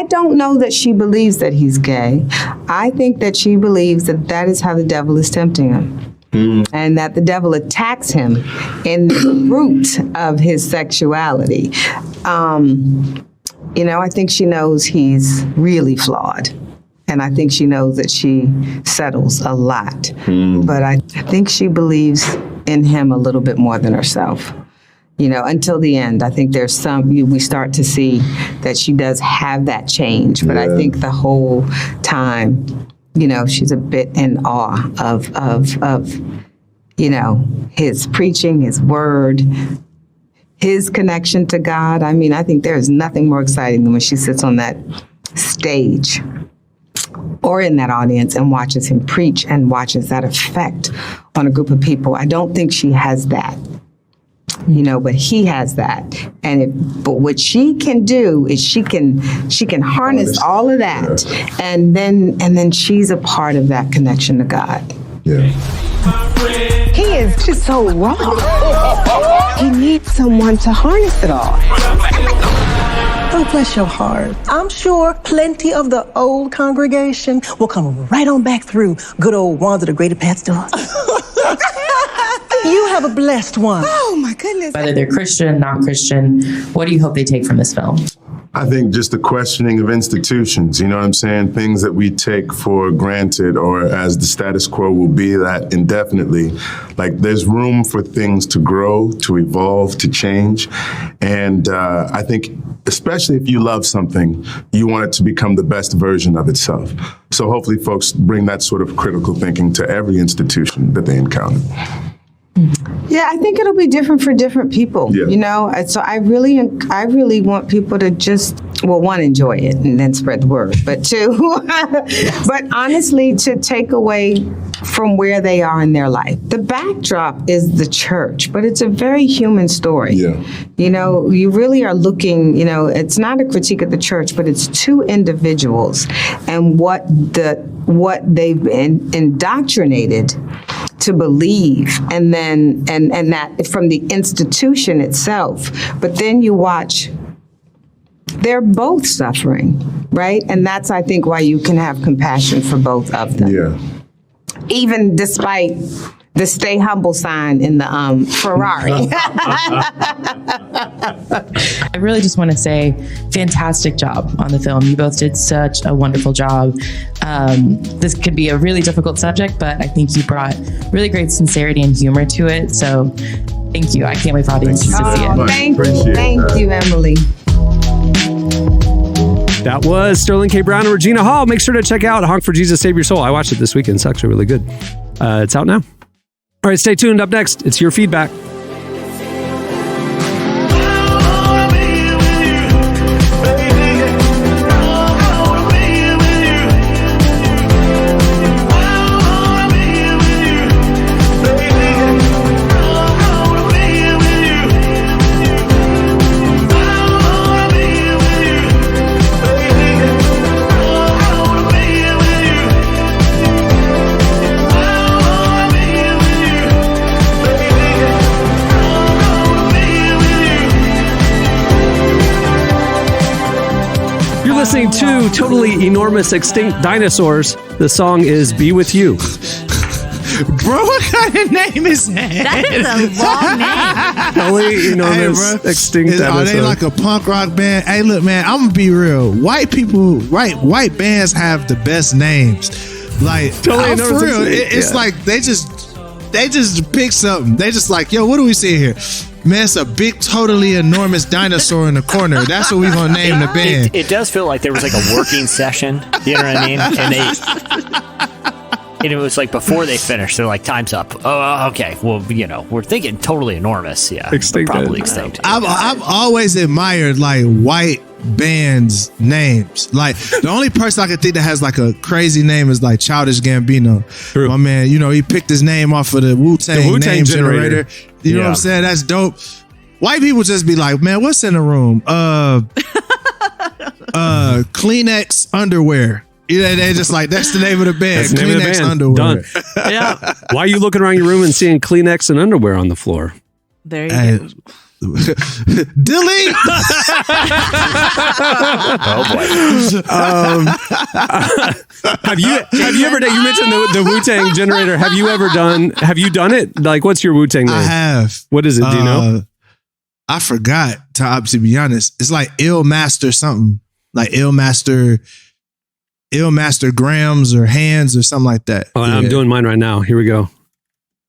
don't know that she believes that he's gay. I think that she believes that is how the devil is tempting him. And that the devil attacks him in the root of his sexuality. I think she knows he's really flawed. And I think she knows that she settles a lot. But I think she believes in him a little bit more than herself. Until the end. I think there's we start to see that she does have that change. But I think the whole time, she's a bit in awe of his preaching, his word, his connection to God. I think there is nothing more exciting than when she sits on that stage or in that audience and watches him preach and watches that effect on a group of people. I don't think she has that. But he has that. But what she can do is she can harness all of that, and then she's a part of that connection to God. Yeah. He is just so raw. He needs someone to harness it all. Oh, bless your heart. I'm sure plenty of the old congregation will come right on back through good old Wanda the Greater Pat's door. You have a blessed one. Oh, my goodness. Whether they're Christian, not Christian, what do you hope they take from this film? I think just the questioning of institutions, you know what I'm saying? Things that we take for granted, or as the status quo will be that indefinitely. Like, there's room for things to grow, to evolve, to change. And I think, especially if you love something, you want it to become the best version of itself. So hopefully folks bring that sort of critical thinking to every institution that they encounter. Yeah, I think it'll be different for different people, So I really want people to just, one, enjoy it and then spread the word, but two, but honestly, to take away from where they are in their life. The backdrop is the church, but it's a very human story. Yeah. You really are looking, it's not a critique of the church, but it's two individuals and what they've been indoctrinated to believe, and then and that from the institution itself. But then you watch, they're both suffering, right? And that's, I think, why you can have compassion for both of them. Yeah. Even despite the stay humble sign in the Ferrari. I really just want to say fantastic job on the film. You both did such a wonderful job. This could be a really difficult subject, but I think you brought really great sincerity and humor to it. So thank you. I can't wait for audiences to see it. Thank you, Emily. That was Sterling K. Brown and Regina Hall. Make sure to check out Honk for Jesus, Save Your Soul. I watched it this weekend. It's actually really good. It's out now. All right, stay tuned. Up next, it's your feedback. Listening to Totally Enormous Extinct Dinosaurs. The song is Be With You. Bro, what kind of name is that? That is a long name. Totally Enormous Extinct Dinosaurs. Are they like a punk rock band? Hey, look, man, I'm gonna be real. White people, white bands have the best names. Like, Totally for real, it's like they just pick something. They just like, yo, what do we see here? Man, it's a big, totally enormous dinosaur in the corner. That's what we gonna name the band. It does feel like there was like a working session. You know what I mean? And it was like before they finished, they're like, "Time's up." Oh, okay. Well, we're thinking totally enormous. Yeah, Extinct. probably extinct. I've always admired like white bands' names. Like the only person I can think that has like a crazy name is like Childish Gambino. True. My man, he picked his name off of the Wu-Tang name generator. You know what I'm saying? That's dope. White people just be like, man, what's in the room? Kleenex underwear. They just like, that's the name of the band. That's the name of the Kleenex band. underwear. Done. Yeah. Why are you looking around your room and seeing Kleenex and underwear on the floor? There you go. Delete. Oh boy. Have you ever done? You mentioned the Wu-Tang generator. Have you done it? Like, what's your Wu-Tang name? I have. What is it? Do you know? I forgot. To be honest, it's like Ill Master something, like Ill Master grams or hands or something like that. Oh, I'm doing mine right now. Here we go.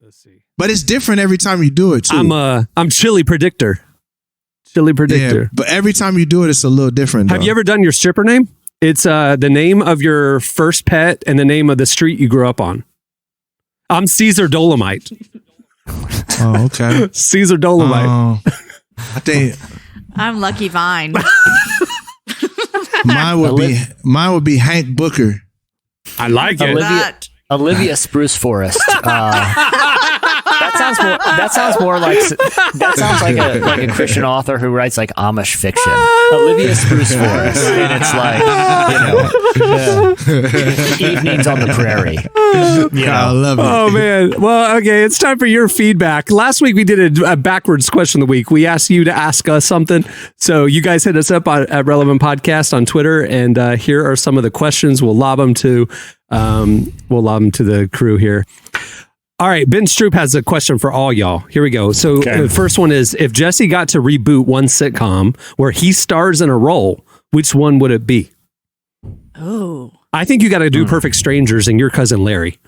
Let's see. But it's different every time you do it too. I'm Chili Predictor. Chili Predictor. Yeah, but every time you do it, it's a little different. Have you ever done your stripper name? It's the name of your first pet and the name of the street you grew up on. I'm Caesar Dolomite. Oh, okay. Caesar Dolomite. I think I'm Lucky Vine. mine would be Hank Booker. I like it. Olivia Spruce Forest. That sounds like a Christian author who writes like Amish fiction. Olivia Spruce Forest, and it's like evenings on the prairie. I love it. Oh man. Well, okay. It's time for your feedback. Last week we did a backwards question of the week. We asked you to ask us something, so you guys hit us up at Relevant Podcast on Twitter, and here are some of the questions. We'll lob them to the crew here. All right, Ben Stroop has a question for all y'all. Here we go. So the first one is, if Jesse got to reboot one sitcom where he stars in a role, which one would it be? Oh. I think you got to do Perfect Strangers and Your Cousin Larry.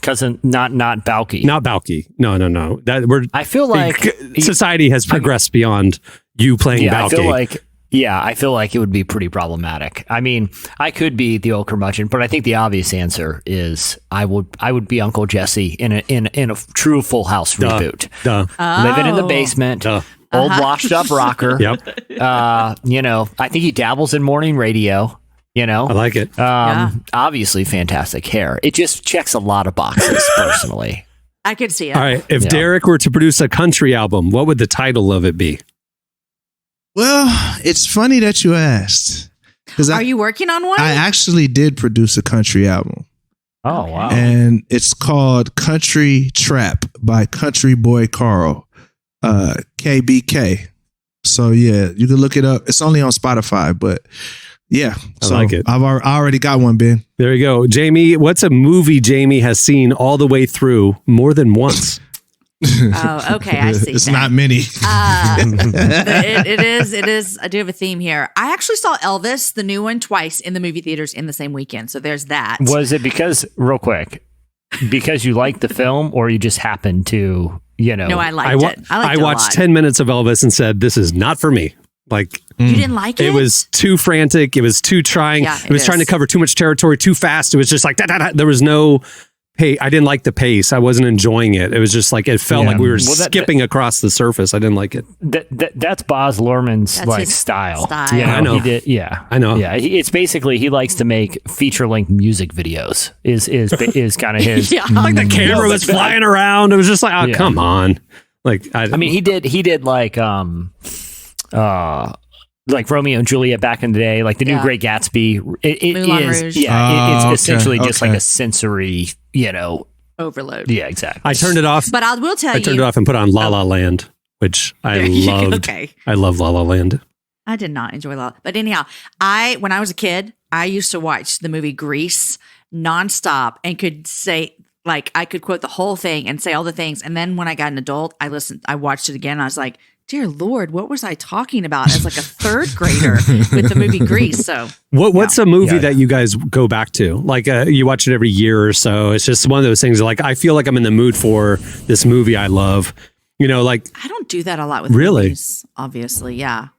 Cousin, not Balky. Not Balky. No. I feel like society has progressed beyond you playing Balky. I feel like it would be pretty problematic. I mean, I could be the old curmudgeon, but I think the obvious answer is I would be Uncle Jesse in a true Full House reboot. Living in the basement, old washed up rocker. Yep. I think he dabbles in morning radio. I like it. Obviously, fantastic hair. It just checks a lot of boxes, personally. I could see it. All right. If Derek were to produce a country album, what would the title of it be? Well, it's funny that you asked. Are you working on one? I actually did produce a country album. Oh, wow. And it's called Country Trap by Country Boy Carl, KBK. So, yeah, you can look it up. It's only on Spotify, but yeah. I like it. I already got one, Ben. There you go. Jamie, what's a movie Jamie has seen all the way through more than once? Oh, okay. I see. It's not many. It is. I do have a theme here. I actually saw Elvis, the new one, twice in the movie theaters in the same weekend. So there's that. Was it because you liked the film, or you just happened to, No, I liked it. I watched 10 minutes of Elvis and said, this is not for me. Like, you didn't like it? It was too frantic. It was too trying. Yeah, it was trying to cover too much territory too fast. It was just like, there was no... Hey, I didn't like the pace. I wasn't enjoying it. It was just like, it felt like we were skipping across the surface. I didn't like it. That's Baz Luhrmann's style. I know. He did, I know. Yeah, it's basically he likes to make feature-length music videos. Is kind of his. Like the camera was flying around. It was just like, come on. Like, I mean, he did like Romeo and Juliet back in the day, like the new Great Gatsby. Moulin Rouge. It's essentially just like a sensory, overload. Yeah, exactly. I turned it off. But I will tell you. I turned it off and put on La La Land, which I loved. Okay. I love La La Land. I did not enjoy La La. But anyhow, when I was a kid, I used to watch the movie Grease nonstop and could say, like, I could quote the whole thing and say all the things. And then when I got an adult, I watched it again. And I was like, dear Lord, what was I talking about as like a third grader with the movie Grease? So what's a movie that you guys go back to? Like you watch it every year or so. It's just one of those things like, I feel like I'm in the mood for this movie I love. You know, like I don't do that a lot with Really? movies, obviously. Yeah.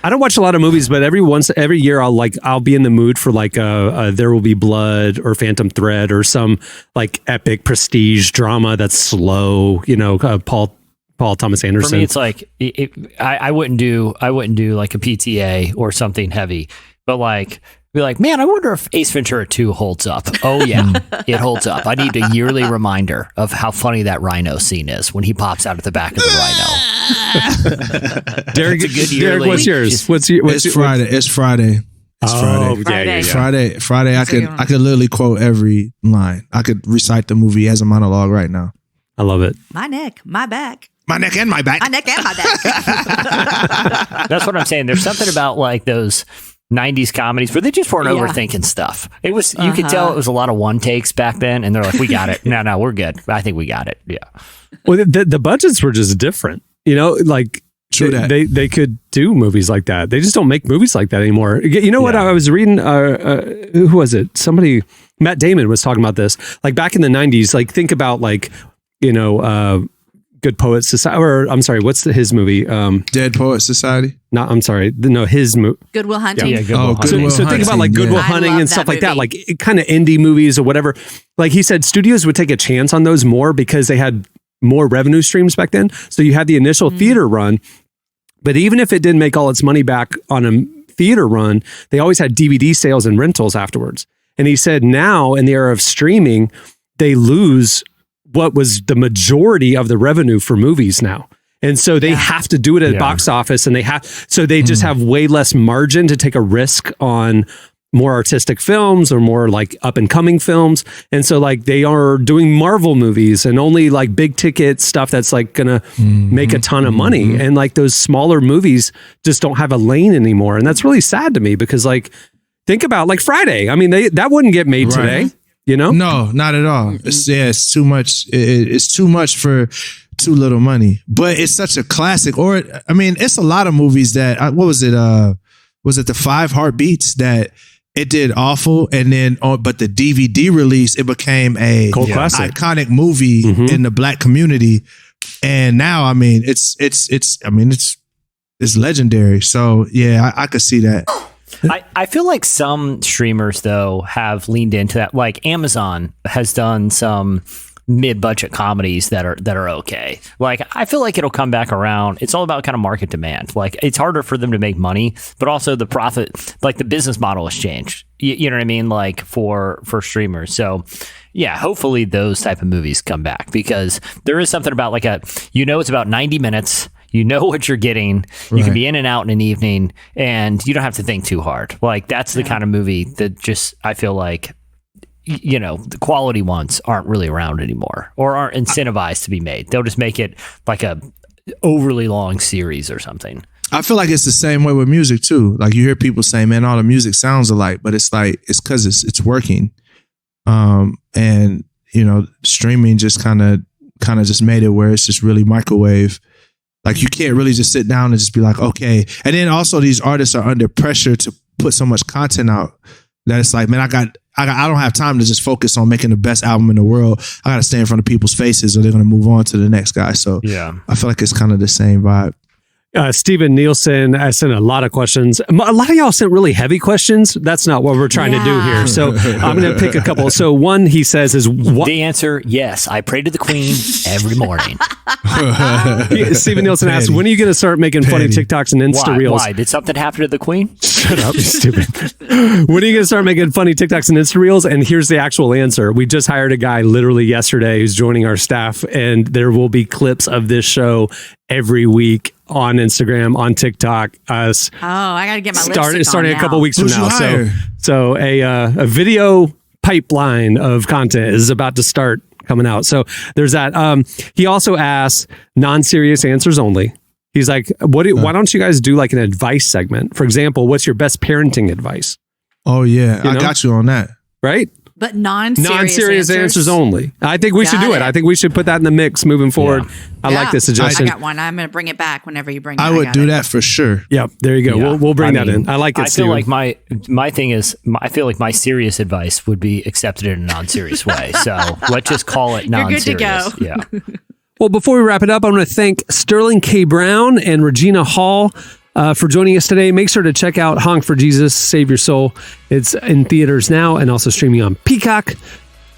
I don't watch a lot of movies, but every year I'll be in the mood for like There Will Be Blood or Phantom Thread or some like epic prestige drama that's slow. You know, Paul Thomas Anderson. For me, it's like I wouldn't do like a PTA or something heavy, but like be like, man, I wonder if Ace Ventura 2 holds up. Oh yeah, it holds up. I need a yearly reminder of how funny that rhino scene is when he pops out at the back of the rhino. Derek, It's a good Derek, yearly. what's yours? It's Friday. It's Friday. It's Oh, Friday. yeah. Friday. I could literally quote every line. I could recite the movie as a monologue right now. I love it. My neck, my back. My neck and my back. My neck and my back. That's what I'm saying. There's something about like those 90s comedies where they just weren't overthinking stuff. It was you could tell it was a lot of one takes back then, and they're like, we got it. No, we're good. I think we got it. Yeah. Well, the budgets were just different. You know, like True that. They could do movies like that. They just don't make movies like that anymore. You know what? I was reading. Who was it? Somebody. Matt Damon was talking about this. Like back in the 90s. Like think about like Good Poets Society. Or I'm sorry, what's his movie? Dead Poets Society. No, I'm sorry. No, his movie. Good Will Hunting. Yeah, Good Will Hunting. So think about like Good Will I Hunting love and stuff that like that, movie. like kind of indie movies or whatever. Like he said, studios would take a chance on those more because they had more revenue streams back then. So you had the initial theater run, but even if it didn't make all its money back on a theater run, they always had DVD sales and rentals afterwards. And he said now in the era of streaming, they lose what was the majority of the revenue for movies now. And so they have to do it at box office, and they just have way less margin to take a risk on more artistic films or more like up and coming films. And so like they are doing Marvel movies and only like big ticket stuff that's like gonna make a ton of money. And like those smaller movies just don't have a lane anymore. And that's really sad to me because like, think about like Friday. I mean, that wouldn't get made today, you know? No, not at all. It's too much. It's too much for too little money. But it's such a classic. Or I mean, it's a lot of movies that what was it? Was it the 5 Heartbeats that it did awful, and then but the DVD release it became a cult classic, iconic movie in the Black community. And now, I mean, it's legendary. So yeah, I could see that. I feel like some streamers though have leaned into that. Like Amazon has done some mid-budget comedies that are okay. Like I feel like it'll come back around. It's all about kind of market demand. Like it's harder for them to make money, but also the profit, like the business model has changed. You know what I mean? Like for streamers. So yeah, hopefully those type of movies come back because there is something about like it's about 90 minutes. You know what you're getting. You can be in and out in an evening and you don't have to think too hard. Like that's the kind of movie that just, I feel like, the quality ones aren't really around anymore or aren't incentivized to be made. They'll just make it like a overly long series or something. I feel like it's the same way with music too. Like you hear people say, man, all the music sounds alike, but it's like, it's cause it's working. And streaming just kind of just made it where it's just really microwave. Like you can't really just sit down and just be like, okay. And then also these artists are under pressure to put so much content out that it's like, man, I don't have time to just focus on making the best album in the world. I got to stay in front of people's faces or they're going to move on to the next guy. So yeah, I feel like it's kind of the same vibe. Steven Nielsen sent a lot of questions. A lot of y'all sent really heavy questions. That's not what we're trying to do here. So I'm going to pick a couple. So one he says is what? The answer, yes. I pray to the Queen every morning. Steven Nielsen asks, when are you going to start making funny TikToks and Insta Reels? Why? Did something happen to the Queen? Shut up, you stupid. When are you going to start making funny TikToks and Insta Reels? And here's the actual answer. We just hired a guy literally yesterday who's joining our staff, and there will be clips of this show every week on Instagram, on TikTok. I got to get my lipstick on starting now. a couple weeks from now. So a video pipeline of content is about to start coming out. So there's that. He also asks non-serious answers only. He's like, why don't you guys do like an advice segment? For example, what's your best parenting advice? Oh yeah, I got you on that. Right? But non-serious answers only. I think we should do it. I think we should put that in the mix moving forward. I like this suggestion. I got one. I'm going to bring it back whenever you bring it. I would do that for sure. Yep. There you go. Yeah. We'll bring that in. I like it. I feel like my thing is, I feel like my serious advice would be accepted in a non-serious way. So let's just call it non-serious. You're good to go. Yeah. Well, before we wrap it up, I want to thank Sterling K. Brown and Regina Hall for joining us today. Make sure to check out Honk for Jesus, Save Your Soul. It's in theaters now and also streaming on Peacock.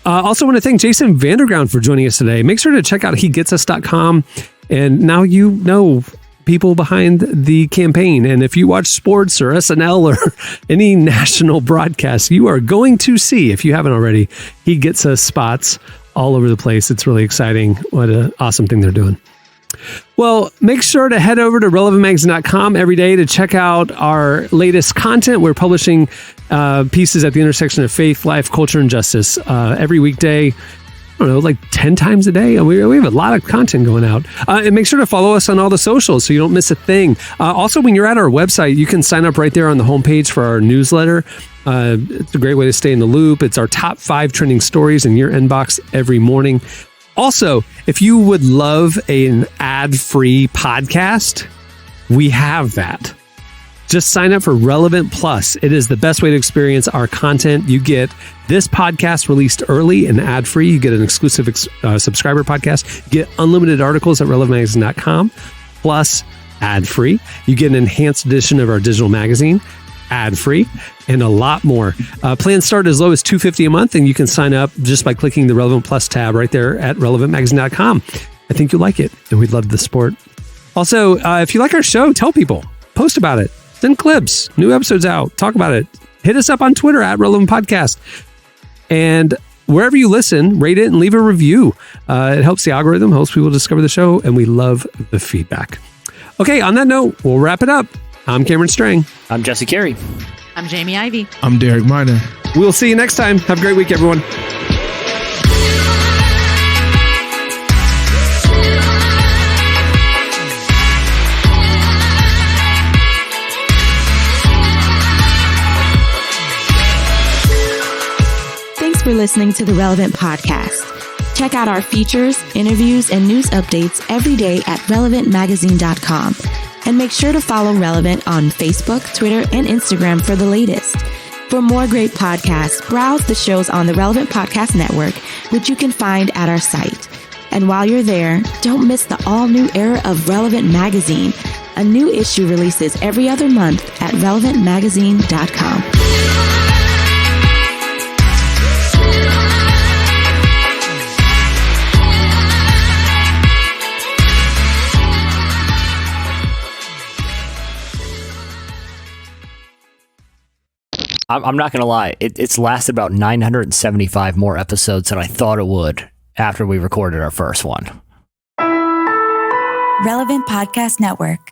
Also want to thank Jason Vanderground for joining us today. Make sure to check out hegetsus.com. And now you know people behind the campaign. And if you watch sports or SNL or any national broadcast, you are going to see, if you haven't already, He Gets Us spots all over the place. It's really exciting. What an awesome thing they're doing. Well, make sure to head over to relevantmagazine.com every day to check out our latest content. We're publishing pieces at the intersection of faith, life, culture, and justice every weekday. I don't know, like 10 times a day. We have a lot of content going out. And make sure to follow us on all the socials so you don't miss a thing. Also, when you're at our website, you can sign up right there on the homepage for our newsletter. It's a great way to stay in the loop. It's our top 5 trending stories in your inbox every morning. Also, if you would love an ad-free podcast, we have that. Just sign up for Relevant Plus. It is the best way to experience our content. You get this podcast released early and ad-free. You get an exclusive subscriber podcast. You get unlimited articles at relevantmagazine.com, plus ad-free. You get an enhanced edition of our digital magazine, ad-free, and a lot more. Plans start as low as $250 a month, and you can sign up just by clicking the Relevant Plus tab right there at relevantmagazine.com. I think you'll like it, and we'd love the support. Also, if you like our show, tell people. Post about it. Send clips. New episodes out. Talk about it. Hit us up on Twitter at Relevant Podcast. And wherever you listen, rate it and leave a review. It helps the algorithm, helps people discover the show, and we love the feedback. Okay, on that note, we'll wrap it up. I'm Cameron Strang. I'm Jesse Carey. I'm Jamie Ivey. I'm Derek Miner. We'll see you next time. Have a great week, everyone. Thanks for listening to the Relevant Podcast. Check out our features, interviews, and news updates every day at relevantmagazine.com. And make sure to follow Relevant on Facebook, Twitter, and Instagram for the latest. For more great podcasts, browse the shows on the Relevant Podcast Network, which you can find at our site. And while you're there, don't miss the all-new era of Relevant Magazine. A new issue releases every other month at relevantmagazine.com. I'm not going to lie. It's lasted about 975 more episodes than I thought it would after we recorded our first one. Relevant Podcast Network.